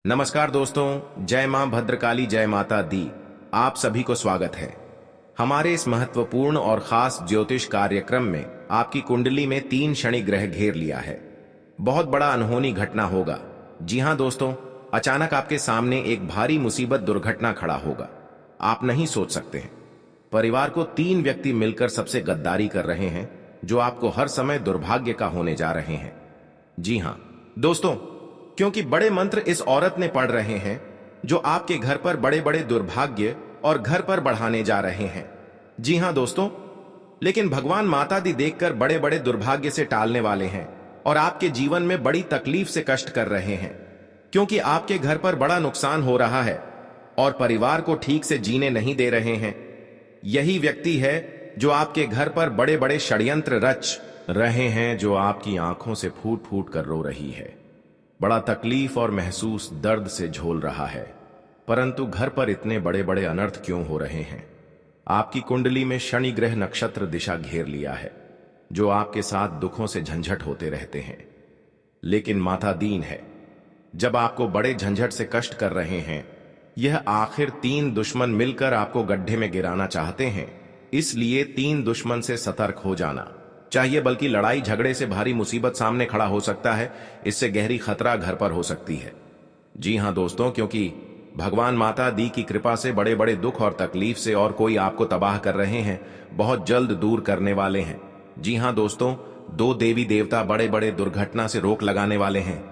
नमस्कार दोस्तों, जय मां भद्रकाली, जय माता दी। आप सभी को स्वागत है हमारे इस महत्वपूर्ण और खास ज्योतिष कार्यक्रम में। आपकी कुंडली में 3 शनि ग्रह घेर लिया है। बहुत बड़ा अनहोनी घटना होगा। जी हां दोस्तों, अचानक आपके सामने एक भारी मुसीबत दुर्घटना खड़ा होगा। आप नहीं सोच सकते हैं। परिवार को 3 व्यक्ति मिलकर सबसे गद्दारी कर रहे हैं, जो आपको हर समय दुर्भाग्य का होने जा रहे हैं। जी हां दोस्तों, क्योंकि बड़े मंत्र इस औरत ने पढ़ रहे हैं, जो आपके घर पर बड़े बड़े दुर्भाग्य और घर पर बढ़ाने जा रहे हैं। जी हां दोस्तों, लेकिन भगवान माता दी देखकर बड़े बड़े दुर्भाग्य से टालने वाले हैं और आपके जीवन में बड़ी तकलीफ से कष्ट कर रहे हैं, क्योंकि आपके घर पर बड़ा नुकसान हो रहा है और परिवार को ठीक से जीने नहीं दे रहे हैं। यही व्यक्ति है जो आपके घर पर बड़े बड़े षड्यंत्र रच रहे हैं, जो आपकी आंखों से फूट फूट कर रो रही है। बड़ा तकलीफ और महसूस दर्द से झोल रहा है, परंतु घर पर इतने बड़े बड़े अनर्थ क्यों हो रहे हैं? आपकी कुंडली में शनि ग्रह नक्षत्र दिशा घेर लिया है, जो आपके साथ दुखों से झंझट होते रहते हैं। लेकिन माता दीन है। जब आपको बड़े झंझट से कष्ट कर रहे हैं, यह आखिर 3 दुश्मन मिलकर आपको गड्ढे में गिराना चाहते हैं। इसलिए 3 दुश्मन से सतर्क हो जाना चाहिए, बल्कि लड़ाई झगड़े से भारी मुसीबत सामने खड़ा हो सकता है। इससे गहरी खतरा घर पर हो सकती है। जी हां दोस्तों, क्योंकि भगवान माता दी की कृपा से बड़े बड़े दुख और तकलीफ से और कोई आपको तबाह कर रहे हैं, बहुत जल्द दूर करने वाले हैं। जी हां दोस्तों, 2 देवी देवता बड़े बड़े दुर्घटना से रोक लगाने वाले हैं।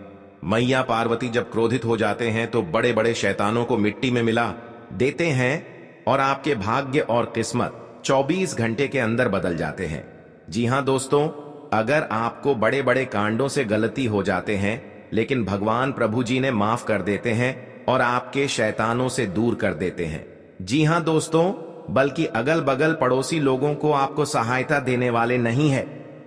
मैया पार्वती जब क्रोधित हो जाते हैं तो बड़े बड़े शैतानों को मिट्टी में मिला देते हैं और आपके भाग्य और किस्मत 24 घंटे के अंदर बदल जाते हैं। जी हां दोस्तों, अगर आपको बड़े बड़े कांडों से गलती हो जाते हैं, लेकिन भगवान प्रभु जी ने माफ कर देते हैं और आपके शैतानों से दूर कर देते हैं। जी हां दोस्तों, बल्कि अगल बगल पड़ोसी लोगों को आपको सहायता देने वाले नहीं है,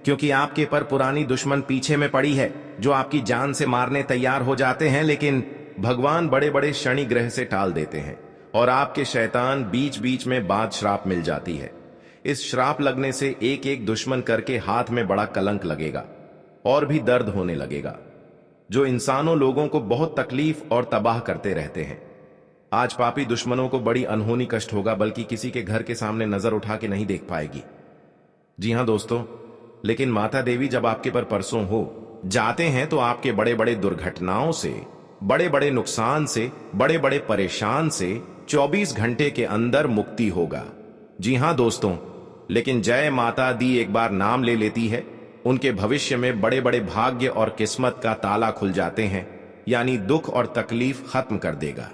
क्योंकि आपके पर पुरानी दुश्मन पीछे में पड़ी है, जो आपकी जान से मारने तैयार हो जाते हैं। लेकिन भगवान बड़े बड़े शनि ग्रह से टाल देते हैं और आपके शैतान बीच बीच में बाद श्राप मिल जाती है। इस श्राप लगने से एक एक दुश्मन करके हाथ में बड़ा कलंक लगेगा और भी दर्द होने लगेगा, जो इंसानों लोगों को बहुत तकलीफ और तबाह करते रहते हैं। आज पापी दुश्मनों को बड़ी अनहोनी कष्ट होगा, बल्कि किसी के घर के सामने नजर उठा के नहीं देख पाएगी। जी हां दोस्तों, लेकिन माता देवी जब आपके पर परसों हो जाते हैं तो आपके बड़े बड़े दुर्घटनाओं से, बड़े बड़े नुकसान से, बड़े बड़े परेशान से 24 घंटे के अंदर मुक्ति होगा। जी हां दोस्तों, लेकिन जय माता दी एक बार नाम ले लेती है, उनके भविष्य में बड़े बड़े भाग्य और किस्मत का ताला खुल जाते हैं, यानी दुख और तकलीफ खत्म कर देगा।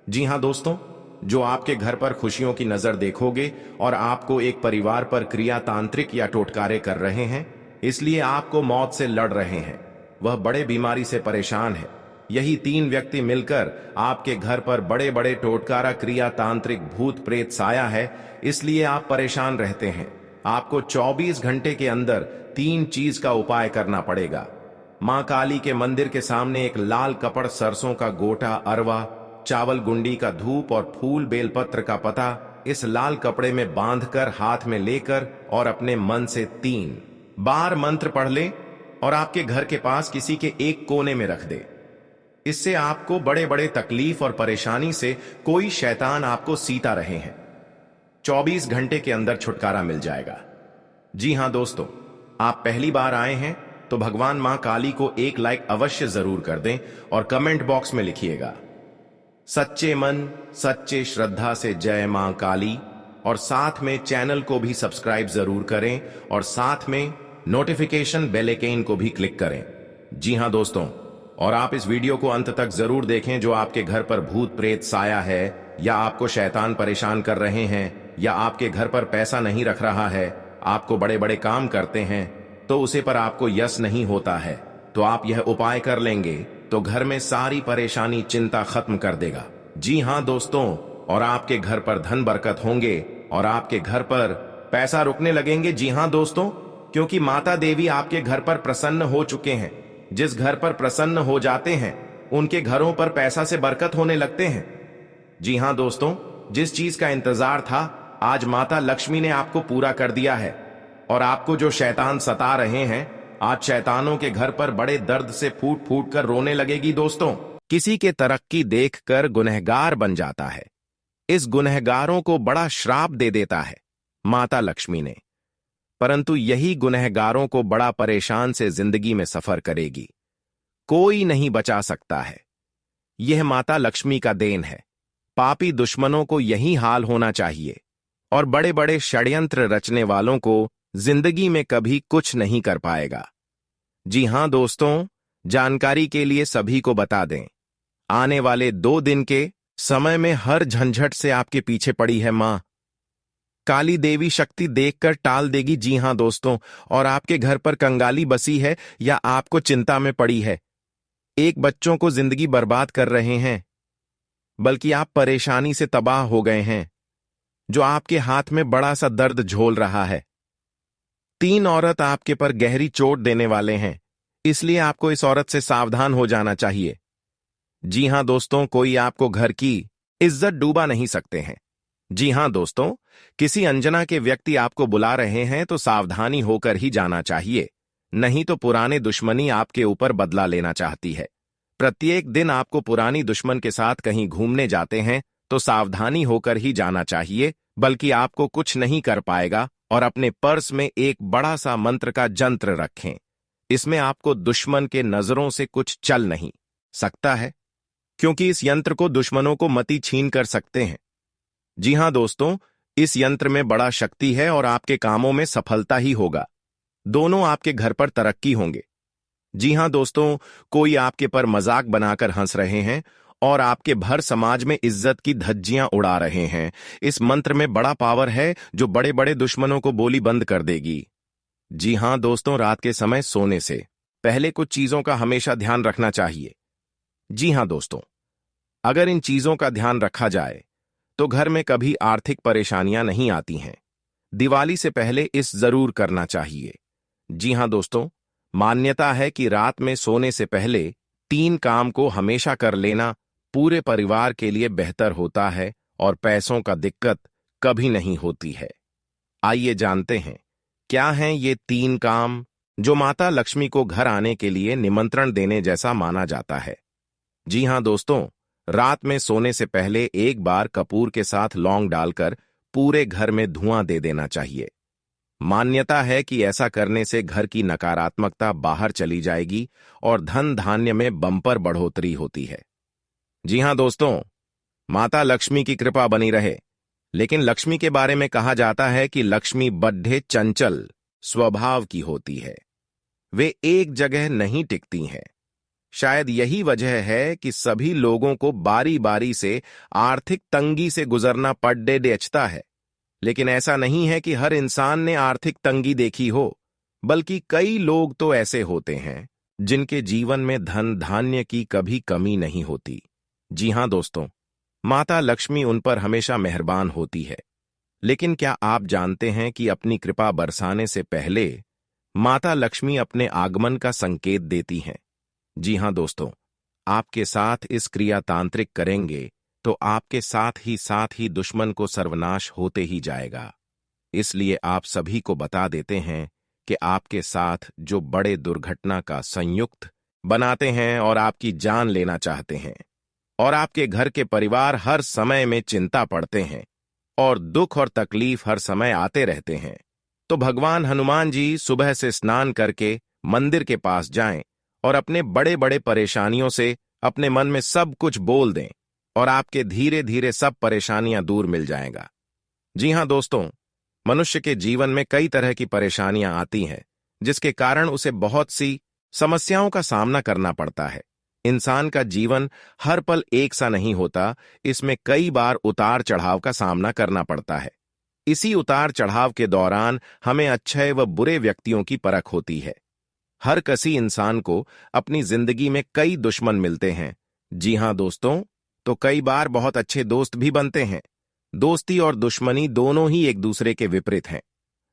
जी हां दोस्तों, जो आपके घर पर खुशियों की नजर देखोगे और आपको एक परिवार पर क्रिया तांत्रिक या टोटकारे कर रहे हैं, इसलिए आपको मौत से लड़ रहे हैं, वह बड़े बीमारी से परेशान है। यही 3 व्यक्ति मिलकर आपके घर पर बड़े बड़े टोटकारा क्रिया तांत्रिक भूत प्रेत साया है, इसलिए आप परेशान रहते हैं। आपको 24 घंटे के अंदर 3 चीज का उपाय करना पड़ेगा। मां काली के मंदिर के सामने एक लाल कपड़, सरसों का गोटा, अरवा, चावल गुंडी का धूप और फूल बेलपत्र का पता इस लाल कपड़े में बांधकर हाथ में लेकर और अपने मन से 3 बार मंत्र पढ़ ले और आपके घर के पास किसी के एक कोने में रख दे। इससे आपको बड़े बड़े तकलीफ और परेशानी से कोई शैतान आपको सीता रहे हैं, 24 घंटे के अंदर छुटकारा मिल जाएगा। जी हां दोस्तों, आप पहली बार आए हैं तो भगवान मां काली को एक लाइक अवश्य जरूर कर दें और कमेंट बॉक्स में लिखिएगा सच्चे मन सच्चे श्रद्धा से जय मां काली, और साथ में चैनल को भी सब्सक्राइब जरूर करें और साथ में नोटिफिकेशन बेल आइकन को भी क्लिक करें। जी हां दोस्तों, और आप इस वीडियो को अंत तक जरूर देखें। जो आपके घर पर भूत प्रेत साया है, या आपको शैतान परेशान कर रहे हैं, या आपके घर पर पैसा नहीं रख रहा है, आपको बड़े बड़े काम करते हैं तो उसे पर आपको यश नहीं होता है, तो आप यह उपाय कर लेंगे तो घर में सारी परेशानी चिंता खत्म कर देगा। जी हां दोस्तों, और आपके घर पर धन बरकत होंगे और आपके घर पर पैसा रुकने लगेंगे। जी हां दोस्तों, क्योंकि माता देवी आपके घर पर प्रसन्न हो चुके हैं। जिस घर पर प्रसन्न हो जाते हैं, उनके घरों पर पैसा से बरकत होने लगते हैं। जी हां दोस्तों, जिस चीज का इंतजार था, आज माता लक्ष्मी ने आपको पूरा कर दिया है। और आपको जो शैतान सता रहे हैं, आज शैतानों के घर पर बड़े दर्द से फूट फूट कर रोने लगेगी दोस्तों। किसी के तरक्की देखकर गुनहगार बन जाता है। इस गुनहगारों को बड़ा श्राप दे देता है माता लक्ष्मी ने, परंतु यही गुनहगारों को बड़ा परेशान से जिंदगी में सफर करेगी। कोई नहीं बचा सकता है। यह माता लक्ष्मी का देन है। पापी दुश्मनों को यही हाल होना चाहिए और बड़े बड़े षड्यंत्र रचने वालों को जिंदगी में कभी कुछ नहीं कर पाएगा। जी हां दोस्तों, जानकारी के लिए सभी को बता दें, आने वाले 2 दिन के समय में हर झंझट से आपके पीछे पड़ी है मां काली देवी। शक्ति देखकर टाल देगी। जी हां दोस्तों, और आपके घर पर कंगाली बसी है या आपको चिंता में पड़ी है। एक बच्चों को जिंदगी बर्बाद कर रहे हैं, बल्कि आप परेशानी से तबाह हो गए हैं, जो आपके हाथ में बड़ा सा दर्द झोल रहा है। 3 औरत आपके पर गहरी चोट देने वाले हैं, इसलिए आपको इस औरत से सावधान हो जाना चाहिए। जी हां दोस्तों, कोई आपको घर की इज्जत डूबा नहीं सकते हैं। जी हां दोस्तों, किसी अनजाना के व्यक्ति आपको बुला रहे हैं तो सावधानी होकर ही जाना चाहिए, नहीं तो पुराने दुश्मनी आपके ऊपर बदला लेना चाहती है। प्रत्येक दिन आपको पुरानी दुश्मन के साथ कहीं घूमने जाते हैं तो सावधानी होकर ही जाना चाहिए, बल्कि आपको कुछ नहीं कर पाएगा। और अपने पर्स में एक बड़ा सा मंत्र का जंत्र रखें। इसमें आपको दुश्मन के नजरों से कुछ चल नहीं सकता है, क्योंकि इस यंत्र को दुश्मनों को मति छीन कर सकते हैं। जी हां दोस्तों, इस यंत्र में बड़ा शक्ति है और आपके कामों में सफलता ही होगा। दोनों आपके घर पर तरक्की होंगे। जी हां दोस्तों, कोई आपके पर मजाक बनाकर हंस रहे हैं और आपके भर समाज में इज्जत की धज्जियां उड़ा रहे हैं। इस मंत्र में बड़ा पावर है जो बड़े बड़े दुश्मनों को बोली बंद कर देगी। जी हां दोस्तों, रात के समय सोने से पहले कुछ चीजों का हमेशा ध्यान रखना चाहिए। जी हां दोस्तों, अगर इन चीजों का ध्यान रखा जाए तो घर में कभी आर्थिक परेशानियां नहीं आती हैं। दिवाली से पहले इस जरूर करना चाहिए। जी हां दोस्तों, मान्यता है कि रात में सोने से पहले 3 काम को हमेशा कर लेना पूरे परिवार के लिए बेहतर होता है और पैसों का दिक्कत कभी नहीं होती है। आइए जानते हैं क्या हैं ये 3 काम जो माता लक्ष्मी को घर आने के लिए निमंत्रण देने जैसा माना जाता है। जी हां दोस्तों, रात में सोने से पहले एक बार कपूर के साथ लौंग डालकर पूरे घर में धुआं दे देना चाहिए। मान्यता है कि ऐसा करने से घर की नकारात्मकता बाहर चली जाएगी और धन धान्य में बम्पर बढ़ोतरी होती है। जी हां दोस्तों, माता लक्ष्मी की कृपा बनी रहे। लेकिन लक्ष्मी के बारे में कहा जाता है कि लक्ष्मी बड्ढे चंचल स्वभाव की होती है। वे एक जगह नहीं टिकती हैं। शायद यही वजह है कि सभी लोगों को बारी बारी से आर्थिक तंगी से गुजरना पड़ता है। लेकिन ऐसा नहीं है कि हर इंसान ने आर्थिक तंगी देखी हो, बल्कि कई लोग तो ऐसे होते हैं जिनके जीवन में धन धान्य की कभी कमी नहीं होती। जी हां दोस्तों, माता लक्ष्मी उन पर हमेशा मेहरबान होती है। लेकिन क्या आप जानते हैं कि अपनी कृपा बरसाने से पहले माता लक्ष्मी अपने आगमन का संकेत देती हैं। जी हां दोस्तों, आपके साथ इस क्रिया तांत्रिक करेंगे तो आपके साथ ही दुश्मन को सर्वनाश होते ही जाएगा। इसलिए आप सभी को बता देते हैं कि आपके साथ जो बड़े दुर्घटना का संयुक्त बनाते हैं और आपकी जान लेना चाहते हैं, और आपके घर के परिवार हर समय में चिंता पड़ते हैं और दुख और तकलीफ हर समय आते रहते हैं, तो भगवान हनुमान जी सुबह से स्नान करके मंदिर के पास जाएं और अपने बड़े बड़े परेशानियों से अपने मन में सब कुछ बोल दें और आपके धीरे धीरे सब परेशानियां दूर मिल जाएगा। जी हां दोस्तों, मनुष्य के जीवन में कई तरह की परेशानियां आती हैं, जिसके कारण उसे बहुत सी समस्याओं का सामना करना पड़ता है। इंसान का जीवन हर पल एक सा नहीं होता, इसमें कई बार उतार चढ़ाव का सामना करना पड़ता है। इसी उतार चढ़ाव के दौरान हमें अच्छे व बुरे व्यक्तियों की परख होती है। हर किसी इंसान को अपनी जिंदगी में कई दुश्मन मिलते हैं। जी हां दोस्तों, तो कई बार बहुत अच्छे दोस्त भी बनते हैं। दोस्ती और दुश्मनी दोनों ही एक दूसरे के विपरीत हैं।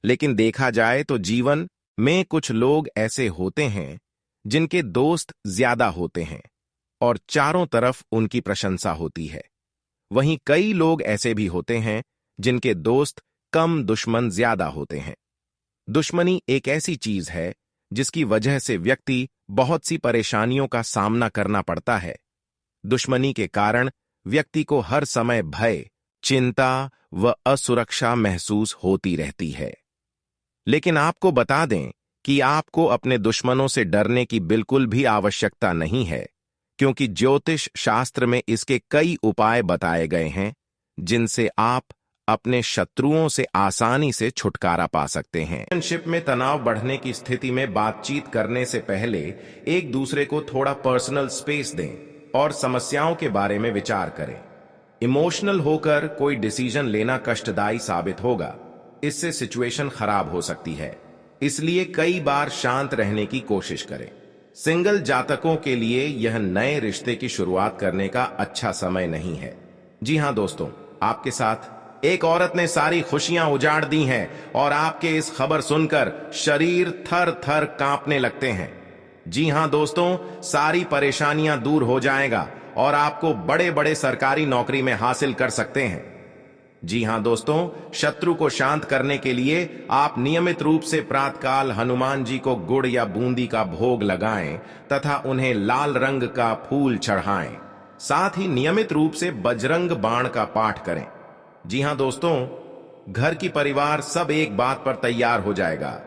लेकिन देखा जाए तो जीवन में कुछ लोग ऐसे होते हैं जिनके दोस्त ज्यादा होते हैं और चारों तरफ उनकी प्रशंसा होती है। वहीं कई लोग ऐसे भी होते हैं जिनके दोस्त कम दुश्मन ज्यादा होते हैं। दुश्मनी एक ऐसी चीज है जिसकी वजह से व्यक्ति बहुत सी परेशानियों का सामना करना पड़ता है। दुश्मनी के कारण व्यक्ति को हर समय भय, चिंता व असुरक्षा महसूस होती रहती है। लेकिन आपको बता दें कि आपको अपने दुश्मनों से डरने की बिल्कुल भी आवश्यकता नहीं है, क्योंकि ज्योतिष शास्त्र में इसके कई उपाय बताए गए हैं जिनसे आप अपने शत्रुओं से आसानी से छुटकारा पा सकते हैं। रिलेशनशिप में तनाव बढ़ने की स्थिति में बातचीत करने से पहले एक दूसरे को थोड़ा पर्सनल स्पेस दें और समस्याओं के बारे में विचार करें। इमोशनल होकर कोई डिसीजन लेना कष्टदायी साबित होगा, इससे सिचुएशन खराब हो सकती है, इसलिए कई बार शांत रहने की कोशिश करें। सिंगल जातकों के लिए यह नए रिश्ते की शुरुआत करने का अच्छा समय नहीं है। जी हां दोस्तों, आपके साथ एक औरत ने सारी खुशियां उजाड़ दी हैं और आपके इस खबर सुनकर शरीर थर थर कांपने लगते हैं। जी हां दोस्तों, सारी परेशानियां दूर हो जाएगा और आपको बड़े बड़े सरकारी नौकरी में हासिल कर सकते हैं। जी हां दोस्तों, शत्रु को शांत करने के लिए आप नियमित रूप से प्रातःकाल हनुमान जी को गुड़ या बूंदी का भोग लगाएं तथा उन्हें लाल रंग का फूल चढ़ाएं। साथ ही नियमित रूप से बजरंग बाण का पाठ करें। जी हां दोस्तों, घर की परिवार सब एक बात पर तैयार हो जाएगा।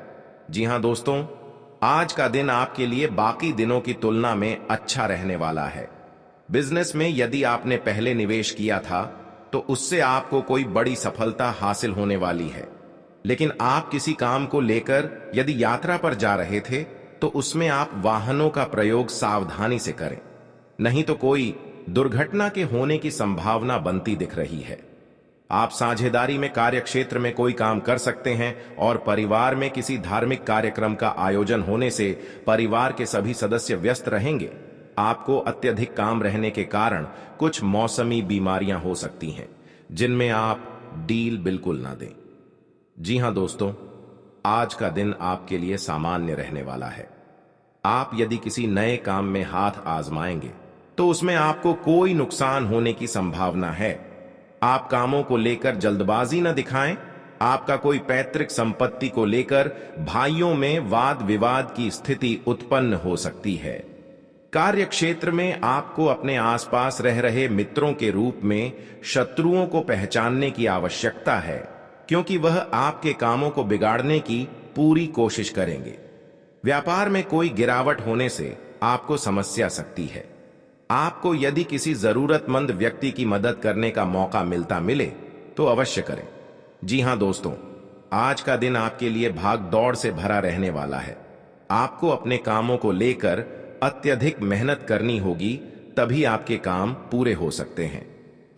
जी हां दोस्तों, आज का दिन आपके लिए बाकी दिनों की तुलना में अच्छा रहने वाला है। बिजनेस में यदि आपने पहले निवेश किया था तो उससे आपको कोई बड़ी सफलता हासिल होने वाली है। लेकिन आप किसी काम को लेकर यदि यात्रा पर जा रहे थे तो उसमें आप वाहनों का प्रयोग सावधानी से करें, नहीं तो कोई दुर्घटना के होने की संभावना बनती दिख रही है। आप साझेदारी में कार्यक्षेत्र में कोई काम कर सकते हैं और परिवार में किसी धार्मिक कार्यक्रम का आयोजन होने से परिवार के सभी सदस्य व्यस्त रहेंगे। आपको अत्यधिक काम रहने के कारण कुछ मौसमी बीमारियां हो सकती हैं, जिनमें आप डील बिल्कुल ना दें। जी हां दोस्तों, आज का दिन आपके लिए सामान्य रहने वाला है। आप यदि किसी नए काम में हाथ आजमाएंगे तो उसमें आपको कोई नुकसान होने की संभावना है। आप कामों को लेकर जल्दबाजी न दिखाएं। आपका कोई पैतृक संपत्ति को लेकर भाइयों में वाद विवाद की स्थिति उत्पन्न हो सकती है। कार्य क्षेत्र में आपको अपने आसपास रह रहे मित्रों के रूप में शत्रुओं को पहचानने की आवश्यकता है, क्योंकि वह आपके कामों को बिगाड़ने की पूरी कोशिश करेंगे। व्यापार में कोई गिरावट होने से आपको समस्या सकती है। आपको यदि किसी जरूरतमंद व्यक्ति की मदद करने का मौका मिले तो अवश्य करें। जी हां दोस्तों, आज का दिन आपके लिए भाग दौड़ से भरा रहने वाला है। आपको अपने कामों को लेकर अत्यधिक मेहनत करनी होगी, तभी आपके काम पूरे हो सकते हैं।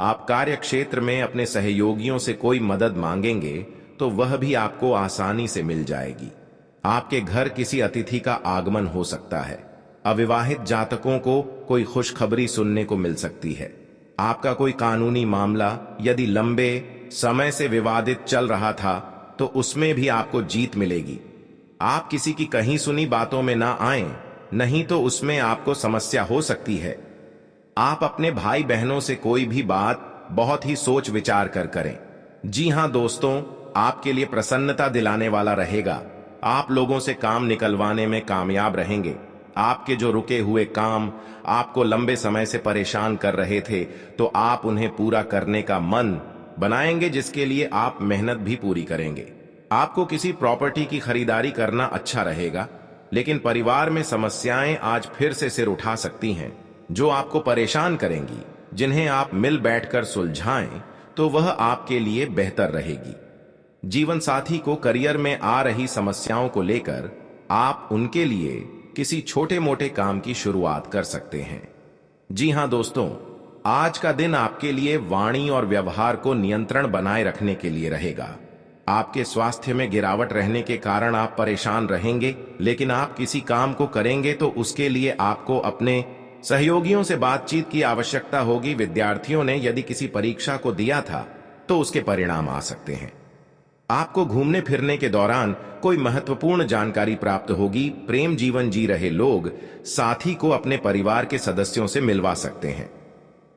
आप कार्य क्षेत्र में अपने सहयोगियों से कोई मदद मांगेंगे तो वह भी आपको आसानी से मिल जाएगी। आपके घर किसी अतिथि का आगमन हो सकता है। अविवाहित जातकों को कोई खुशखबरी सुनने को मिल सकती है। आपका कोई कानूनी मामला यदि लंबे समय से विवादित चल रहा था तो उसमें भी आपको जीत मिलेगी। आप किसी की कहीं सुनी बातों में ना आएं, नहीं तो उसमें आपको समस्या हो सकती है। आप अपने भाई बहनों से कोई भी बात बहुत ही सोच विचार कर करें। जी हां दोस्तों, आपके लिए प्रसन्नता दिलाने वाला रहेगा। आप लोगों से काम निकलवाने में कामयाब रहेंगे। आपके जो रुके हुए काम आपको लंबे समय से परेशान कर रहे थे तो आप उन्हें पूरा करने का मन बनाएंगे, जिसके लिए आप मेहनत भी पूरी करेंगे। आपको किसी प्रॉपर्टी की खरीदारी करना अच्छा रहेगा, लेकिन परिवार में समस्याएं आज फिर से सिर उठा सकती हैं जो आपको परेशान करेंगी। जिन्हें आप मिल बैठकर सुलझाएं तो वह आपके लिए बेहतर रहेगी। जीवन साथी को करियर में आ रही समस्याओं को लेकर आप उनके लिए किसी छोटे मोटे काम की शुरुआत कर सकते हैं। जी हां दोस्तों, आज का दिन आपके लिए वाणी और व्यवहार को नियंत्रण बनाए रखने के लिए रहेगा। आपके स्वास्थ्य में गिरावट रहने के कारण आप परेशान रहेंगे, लेकिन आप किसी काम को करेंगे तो उसके लिए आपको अपने सहयोगियों से बातचीत की आवश्यकता होगी। विद्यार्थियों ने यदि किसी परीक्षा को दिया था तो उसके परिणाम आ सकते हैं। आपको घूमने फिरने के दौरान कोई महत्वपूर्ण जानकारी प्राप्त होगी। प्रेम जीवन जी रहे लोग साथी को अपने परिवार के सदस्यों से मिलवा सकते हैं।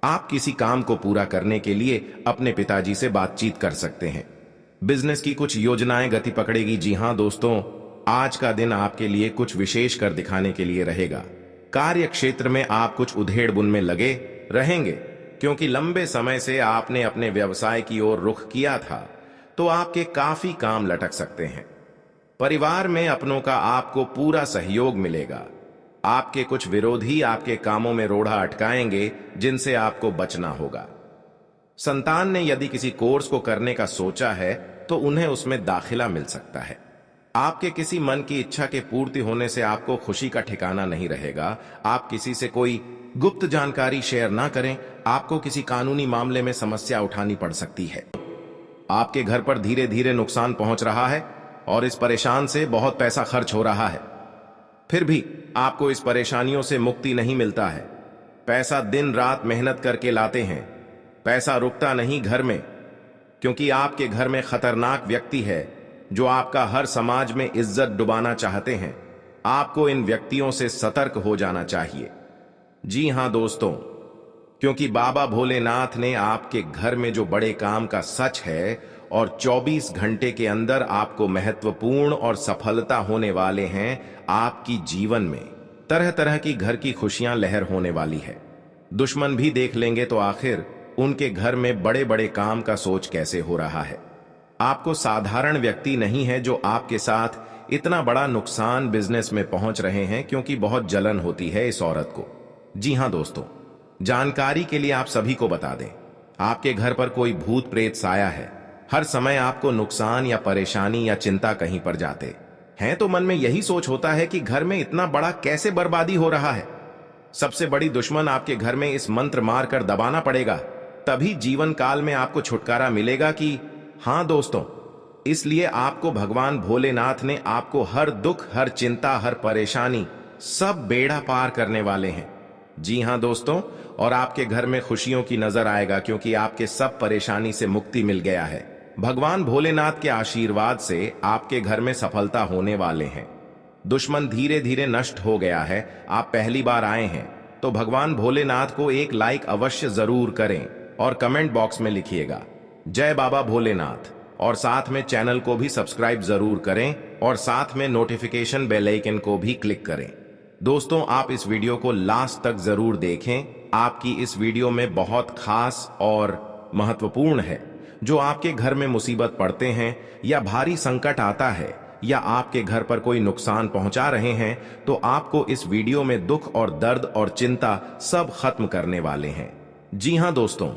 आप किसी काम को पूरा करने के लिए अपने पिताजी से बातचीत कर सकते हैं। बिजनेस की कुछ योजनाएं गति पकड़ेगी। जी हां दोस्तों, आज का दिन आपके लिए कुछ विशेष कर दिखाने के लिए रहेगा। कार्य क्षेत्र में आप कुछ उधेड़ बुन में लगे रहेंगे, क्योंकि लंबे समय से आपने अपने व्यवसाय की ओर रुख किया था, तो आपके काफी काम लटक सकते हैं। परिवार में अपनों का आपको पूरा सहयोग मिलेगा। आपके कुछ विरोधी आपके कामों में रोड़ा अटकाएंगे, जिनसे आपको बचना होगा। संतान ने यदि किसी कोर्स को करने का सोचा है तो उन्हें उसमें दाखिला मिल सकता है। आपके किसी मन की इच्छा के पूर्ति होने से आपको खुशी का ठिकाना नहीं रहेगा। आप किसी से कोई गुप्त जानकारी शेयर ना करें, आपको किसी कानूनी मामले में समस्या उठानी पड़ सकती है। आपके घर पर धीरे धीरे नुकसान पहुंच रहा है और इस परेशान से बहुत पैसा खर्च हो रहा है। फिर भी आपको इस परेशानियों से मुक्ति नहीं मिलता है। पैसा दिन रात मेहनत करके लाते हैं, पैसा रुकता नहीं घर में, क्योंकि आपके घर में खतरनाक व्यक्ति है जो आपका हर समाज में इज्जत डुबाना चाहते हैं। आपको इन व्यक्तियों से सतर्क हो जाना चाहिए। जी हां दोस्तों, क्योंकि बाबा भोलेनाथ ने आपके घर में जो बड़े काम का सच है और 24 घंटे के अंदर आपको महत्वपूर्ण और सफलता होने वाले हैं। आपकी जीवन में तरह तरह की घर की खुशियां लहर होने वाली है। दुश्मन भी देख लेंगे तो आखिर उनके घर में बड़े बड़े काम का सोच कैसे हो रहा है। आपको साधारण व्यक्ति नहीं है जो आपके साथ इतना बड़ा नुकसान बिजनेस में पहुंच रहे हैं, क्योंकि बहुत जलन होती है इस औरत को। जी हां दोस्तों, जानकारी के लिए आप सभी को बता दें, आपके घर पर कोई भूत प्रेत साया है। हर समय आपको नुकसान या परेशानी या चिंता कहीं पर जाते हैं तो मन में यही सोच होता है कि घर में इतना बड़ा कैसे बर्बादी हो रहा है। सबसे बड़ी दुश्मन आपके घर में इस मंत्र मार कर दबाना पड़ेगा, तभी जीवन काल में आपको छुटकारा मिलेगा। कि हां दोस्तों, इसलिए आपको भगवान भोलेनाथ ने आपको हर दुख, हर चिंता, हर परेशानी, सब बेड़ा पार करने वाले हैं। जी हां दोस्तों, और आपके घर में खुशियों की नजर आएगा, क्योंकि आपके सब परेशानी से मुक्ति मिल गया है। भगवान भोलेनाथ के आशीर्वाद से आपके घर में सफलता होने वाले हैं। दुश्मन धीरे धीरे नष्ट हो गया है। आप पहली बार आए हैं तो भगवान भोलेनाथ को एक लाइक अवश्य जरूर करें और कमेंट बॉक्स में लिखिएगा जय बाबा भोलेनाथ, और साथ में चैनल को भी सब्सक्राइब जरूर करें और साथ में नोटिफिकेशन बेल आइकन को भी क्लिक करें। दोस्तों, आप इस वीडियो को लास्ट तक जरूर देखें। आपकी इस वीडियो में बहुत खास और महत्वपूर्ण है। जो आपके घर में मुसीबत पड़ते हैं या भारी संकट आता है या आपके घर पर कोई नुकसान पहुंचा रहे हैं, तो आपको इस वीडियो में दुख और दर्द और चिंता सब खत्म करने वाले हैं। जी हां दोस्तों,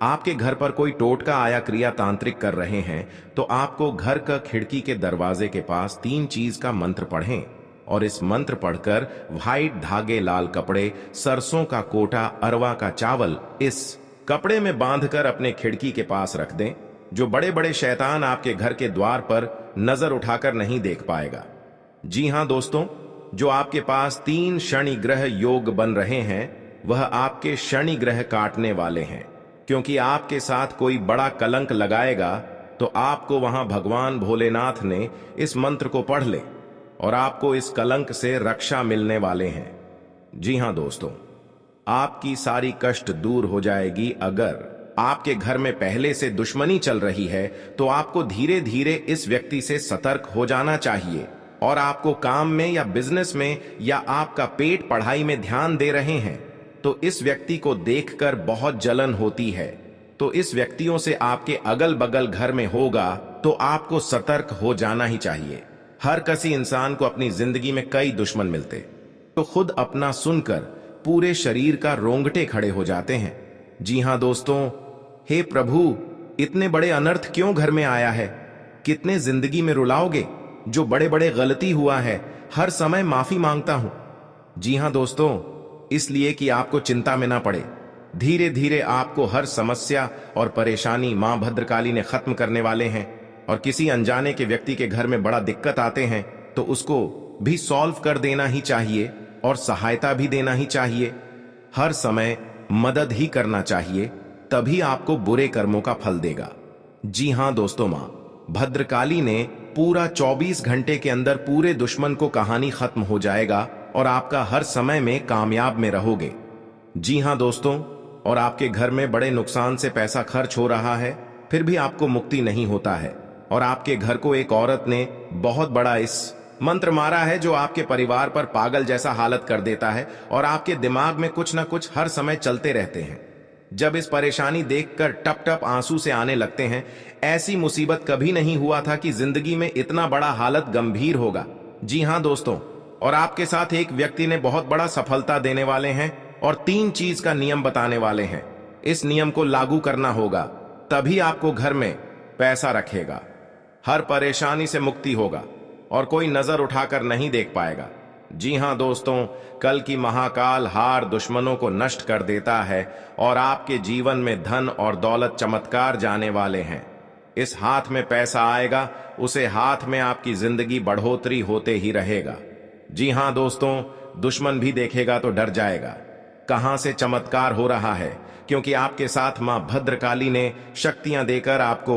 आपके घर पर कोई टोटका आया क्रिया तांत्रिक कर रहे हैं तो आपको घर का खिड़की के दरवाजे के पास 3 चीज का मंत्र पढ़ें और इस मंत्र पढ़कर व्हाइट धागे, लाल कपड़े, सरसों का कोटा, अरवा का चावल इस कपड़े में बांधकर अपने खिड़की के पास रख दें। जो बड़े बड़े शैतान आपके घर के द्वार पर नजर उठाकर नहीं देख पाएगा। जी हां दोस्तों, जो आपके पास 3 शनि ग्रह योग बन रहे हैं, वह आपके शनि ग्रह काटने वाले हैं, क्योंकि आपके साथ कोई बड़ा कलंक लगाएगा। तो आपको वहां भगवान भोलेनाथ ने इस मंत्र को पढ़ ले और आपको इस कलंक से रक्षा मिलने वाले हैं। जी हां दोस्तों, आपकी सारी कष्ट दूर हो जाएगी। अगर आपके घर में पहले से दुश्मनी चल रही है तो आपको धीरे धीरे इस व्यक्ति से सतर्क हो जाना चाहिए। और आपको काम में या बिजनेस में या आपका पेट पढ़ाई में ध्यान दे रहे हैं तो इस व्यक्ति को देखकर बहुत जलन होती है, तो इस व्यक्तियों से आपके अगल बगल घर में होगा तो आपको सतर्क हो जाना ही चाहिए। हर किसी इंसान को अपनी जिंदगी में कई दुश्मन मिलते तो खुद अपना सुनकर पूरे शरीर का रोंगटे खड़े हो जाते हैं। जी हां दोस्तों, हे प्रभु, इतने बड़े अनर्थ क्यों घर में आया है? कितने जिंदगी में रुलाओगे? जो बड़े बड़े गलती हुआ है, हर समय माफी मांगता हूं। जी हां दोस्तों, इसलिए कि आपको चिंता में ना पड़े। धीरे धीरे आपको हर समस्या और परेशानी मां भद्रकाली ने खत्म करने वाले हैं। और किसी अनजाने के व्यक्ति के घर में बड़ा दिक्कत आते हैं तो उसको भी सॉल्व कर देना ही चाहिए और सहायता भी देना ही चाहिए। हर समय मदद ही करना चाहिए, तभी आपको बुरे कर्मों का फल देगा। जी हां दोस्तों, मां भद्रकाली ने पूरा 24 घंटे के अंदर पूरे दुश्मन को कहानी खत्म हो जाएगा और आपका हर समय में कामयाब में रहोगे। जी हां दोस्तों, और आपके घर में बड़े नुकसान से पैसा खर्च हो रहा है, फिर भी आपको मुक्ति नहीं होता है। और आपके घर को एक औरत ने बहुत बड़ा इस मंत्र मारा है जो आपके परिवार पर पागल जैसा हालत कर देता है और आपके दिमाग में कुछ ना कुछ हर समय चलते रहते हैं। जब इस परेशानी देखकर टप टप आंसू से आने लगते हैं, ऐसी मुसीबत कभी नहीं हुआ था कि जिंदगी में इतना बड़ा हालत गंभीर होगा। जी हां दोस्तों, और आपके साथ एक व्यक्ति ने बहुत बड़ा सफलता देने वाले हैं और 3 चीज का नियम बताने वाले हैं। इस नियम को लागू करना होगा, तभी आपको घर में पैसा रखेगा, हर परेशानी से मुक्ति होगा और कोई नजर उठाकर नहीं देख पाएगा। जी हां दोस्तों, कल की महाकाल हार दुश्मनों को नष्ट कर देता है और आपके जीवन में धन और दौलत चमत्कार जाने वाले हैं। इस हाथ में पैसा आएगा, उसे हाथ में आपकी जिंदगी बढ़ोतरी होते ही रहेगा। जी हां दोस्तों, दुश्मन भी देखेगा तो डर जाएगा। कहां से चमत्कार हो रहा है, क्योंकि आपके साथ मां भद्रकाली ने शक्तियां देकर आपको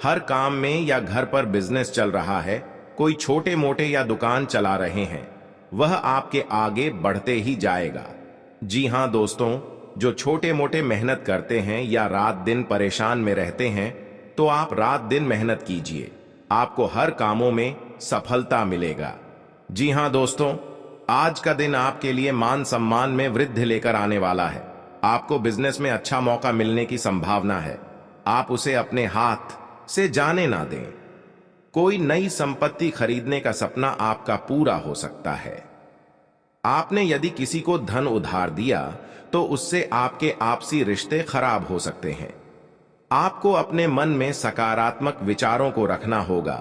हर काम में या घर पर बिजनेस चल रहा है, कोई छोटे मोटे या दुकान चला रहे हैं, वह आपके आगे बढ़ते ही जाएगा। जी हां दोस्तों, जो छोटे मोटे मेहनत करते हैं या रात दिन परेशान में रहते हैं, तो आप रात दिन मेहनत कीजिए, आपको हर कामों में सफलता मिलेगा। जी हां दोस्तों, आज का दिन आपके लिए मान सम्मान में वृद्धि लेकर आने वाला है। आपको बिजनेस में अच्छा मौका मिलने की संभावना है, आप उसे अपने हाथ से जाने ना दें। कोई नई संपत्ति खरीदने का सपना आपका पूरा हो सकता है। आपने यदि किसी को धन उधार दिया तो उससे आपके आपसी रिश्ते खराब हो सकते हैं। आपको अपने मन में सकारात्मक विचारों को रखना होगा,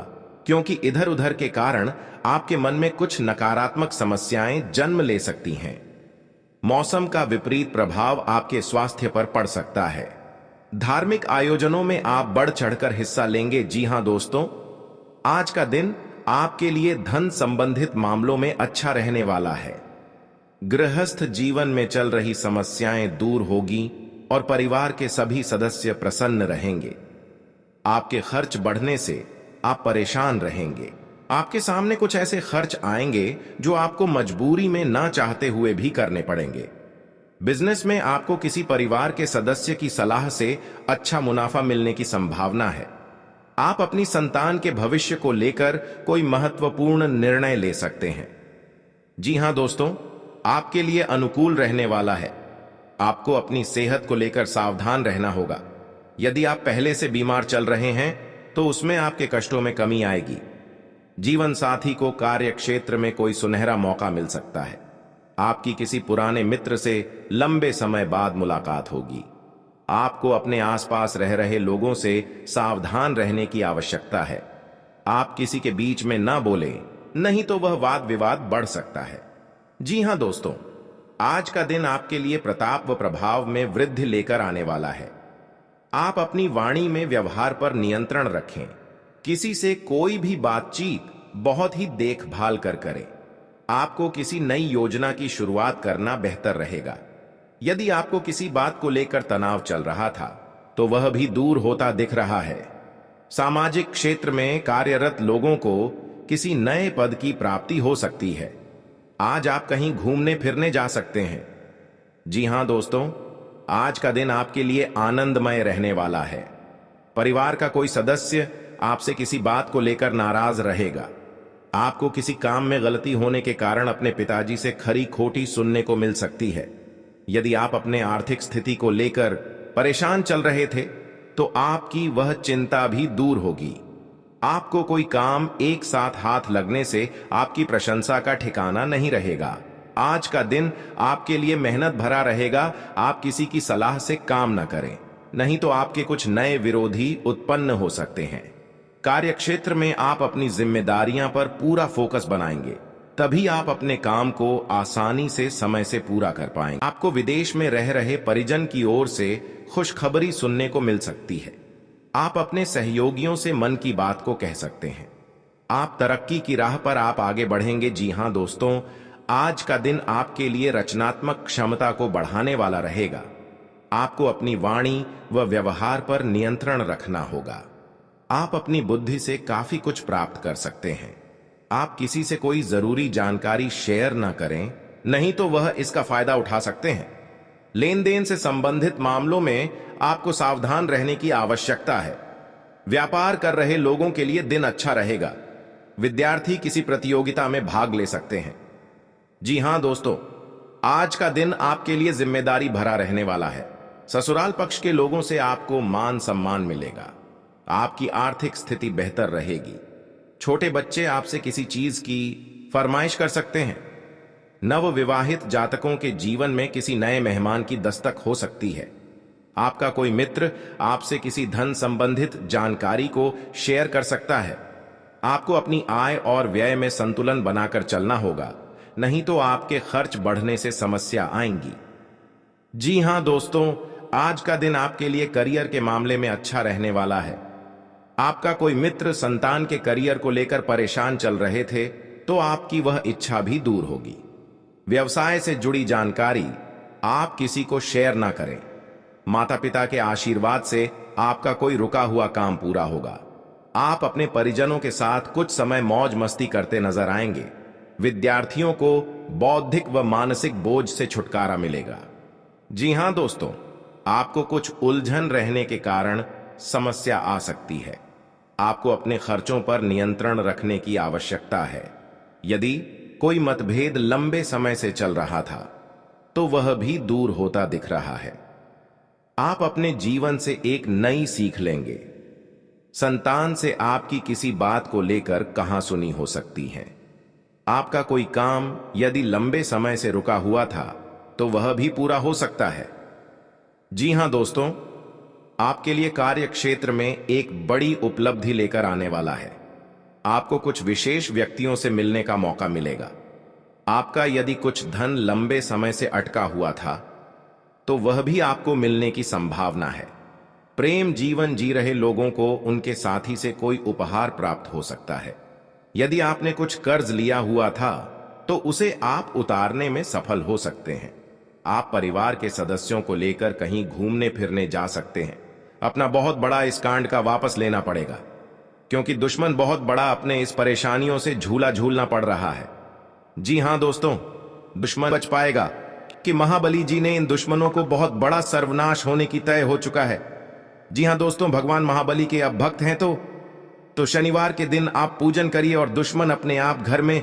क्योंकि इधर उधर के कारण आपके मन में कुछ नकारात्मक समस्याएं जन्म ले सकती हैं। मौसम का विपरीत प्रभाव आपके स्वास्थ्य पर पड़ सकता है। धार्मिक आयोजनों में आप बढ़ चढ़कर हिस्सा लेंगे। जी हां दोस्तों, आज का दिन आपके लिए धन संबंधित मामलों में अच्छा रहने वाला है। गृहस्थ जीवन में चल रही समस्याएं दूर होगी और परिवार के सभी सदस्य प्रसन्न रहेंगे। आपके खर्च बढ़ने से आप परेशान रहेंगे। आपके सामने कुछ ऐसे खर्च आएंगे जो आपको मजबूरी में ना चाहते हुए भी करने पड़ेंगे। बिजनेस में आपको किसी परिवार के सदस्य की सलाह से अच्छा मुनाफा मिलने की संभावना है। आप अपनी संतान के भविष्य को लेकर कोई महत्वपूर्ण निर्णय ले सकते हैं। जी हां दोस्तों, आपके लिए अनुकूल रहने वाला है। आपको अपनी सेहत को लेकर सावधान रहना होगा। यदि आप पहले से बीमार चल रहे हैं तो उसमें आपके कष्टों में कमी आएगी। जीवन साथी को कार्य क्षेत्र में कोई सुनहरा मौका मिल सकता है। आपकी किसी पुराने मित्र से लंबे समय बाद मुलाकात होगी। आपको अपने आसपास रह रहे लोगों से सावधान रहने की आवश्यकता है। आप किसी के बीच में ना बोले, नहीं तो वह वाद विवाद बढ़ सकता है। जी हां दोस्तों, आज का दिन आपके लिए प्रताप व प्रभाव में वृद्धि लेकर आने वाला है। आप अपनी वाणी में व्यवहार पर नियंत्रण रखें। किसी से कोई भी बातचीत बहुत ही देखभाल कर करें। आपको किसी नई योजना की शुरुआत करना बेहतर रहेगा। यदि आपको किसी बात को लेकर तनाव चल रहा था तो वह भी दूर होता दिख रहा है। सामाजिक क्षेत्र में कार्यरत लोगों को किसी नए पद की प्राप्ति हो सकती है। आज आप कहीं घूमने फिरने जा सकते हैं। जी हां दोस्तों, आज का दिन आपके लिए आनंदमय रहने वाला है। परिवार का कोई सदस्य आपसे किसी बात को लेकर नाराज रहेगा। आपको किसी काम में गलती होने के कारण अपने पिताजी से खरी खोटी सुनने को मिल सकती है। यदि आप अपने आर्थिक स्थिति को लेकर परेशान चल रहे थे तो आपकी वह चिंता भी दूर होगी। आपको कोई काम एक साथ हाथ लगने से आपकी प्रशंसा का ठिकाना नहीं रहेगा। आज का दिन आपके लिए मेहनत भरा रहेगा। आप किसी की सलाह से काम न करें, नहीं तो आपके कुछ नए विरोधी उत्पन्न हो सकते हैं। कार्यक्षेत्र में आप अपनी जिम्मेदारियां पर पूरा फोकस बनाएंगे, तभी आप अपने काम को आसानी से समय से पूरा कर पाएंगे। आपको विदेश में रह रहे परिजन की ओर से खुशखबरी सुनने को मिल सकती है। आप अपने सहयोगियों से मन की बात को कह सकते हैं। आप तरक्की की राह पर आप आगे बढ़ेंगे। जी हां दोस्तों, आज का दिन आपके लिए रचनात्मक क्षमता को बढ़ाने वाला रहेगा। आपको अपनी वाणी व व्यवहार पर नियंत्रण रखना होगा। आप अपनी बुद्धि से काफी कुछ प्राप्त कर सकते हैं। आप किसी से कोई जरूरी जानकारी शेयर ना करें, नहीं तो वह इसका फायदा उठा सकते हैं। लेन देन से संबंधित मामलों में आपको सावधान रहने की आवश्यकता है। व्यापार कर रहे लोगों के लिए दिन अच्छा रहेगा। विद्यार्थी किसी प्रतियोगिता में भाग ले सकते हैं। जी हां दोस्तों, आज का दिन आपके लिए जिम्मेदारी भरा रहने वाला है। ससुराल पक्ष के लोगों से आपको मान सम्मान मिलेगा। आपकी आर्थिक स्थिति बेहतर रहेगी। छोटे बच्चे आपसे किसी चीज की फरमाइश कर सकते हैं। नव विवाहित जातकों के जीवन में किसी नए मेहमान की दस्तक हो सकती है। आपका कोई मित्र आपसे किसी धन संबंधित जानकारी को शेयर कर सकता है। आपको अपनी आय और व्यय में संतुलन बनाकर चलना होगा, नहीं तो आपके खर्च बढ़ने से समस्या आएंगी। जी हां दोस्तों, आज का दिन आपके लिए करियर के मामले में अच्छा रहने वाला है। आपका कोई मित्र संतान के करियर को लेकर परेशान चल रहे थे तो आपकी वह इच्छा भी दूर होगी। व्यवसाय से जुड़ी जानकारी आप किसी को शेयर ना करें। माता पिता के आशीर्वाद से आपका कोई रुका हुआ काम पूरा होगा। आप अपने परिजनों के साथ कुछ समय मौज मस्ती करते नजर आएंगे। विद्यार्थियों को बौद्धिक व मानसिक बोझ से छुटकारा मिलेगा। जी हां दोस्तों, आपको कुछ उलझन रहने के कारण समस्या आ सकती है। आपको अपने खर्चों पर नियंत्रण रखने की आवश्यकता है। यदि कोई मतभेद लंबे समय से चल रहा था तो वह भी दूर होता दिख रहा है। आप अपने जीवन से एक नई सीख लेंगे। संतान से आपकी किसी बात को लेकर कहासुनी हो सकती है। आपका कोई काम यदि लंबे समय से रुका हुआ था तो वह भी पूरा हो सकता है। जी हां दोस्तों, आपके लिए कार्य क्षेत्र में एक बड़ी उपलब्धि लेकर आने वाला है। आपको कुछ विशेष व्यक्तियों से मिलने का मौका मिलेगा। आपका यदि कुछ धन लंबे समय से अटका हुआ था तो वह भी आपको मिलने की संभावना है। प्रेम जीवन जी रहे लोगों को उनके साथी से कोई उपहार प्राप्त हो सकता है। यदि आपने कुछ कर्ज लिया हुआ था तो उसे आप उतारने में सफल हो सकते हैं। आप परिवार के सदस्यों को लेकर कहीं घूमने फिरने जा सकते हैं। अपना बहुत बड़ा इस कांड का वापस लेना पड़ेगा, क्योंकि दुश्मन बहुत बड़ा अपने इस परेशानियों से झूला झूलना पड़ रहा है। जी हां दोस्तों, दुश्मन बच पाएगा कि महाबली जी ने इन दुश्मनों को बहुत बड़ा सर्वनाश होने की तय हो चुका है। जी हां दोस्तों, भगवान महाबली के अब भक्त हैं तो शनिवार के दिन आप पूजन करिए और दुश्मन अपने आप घर में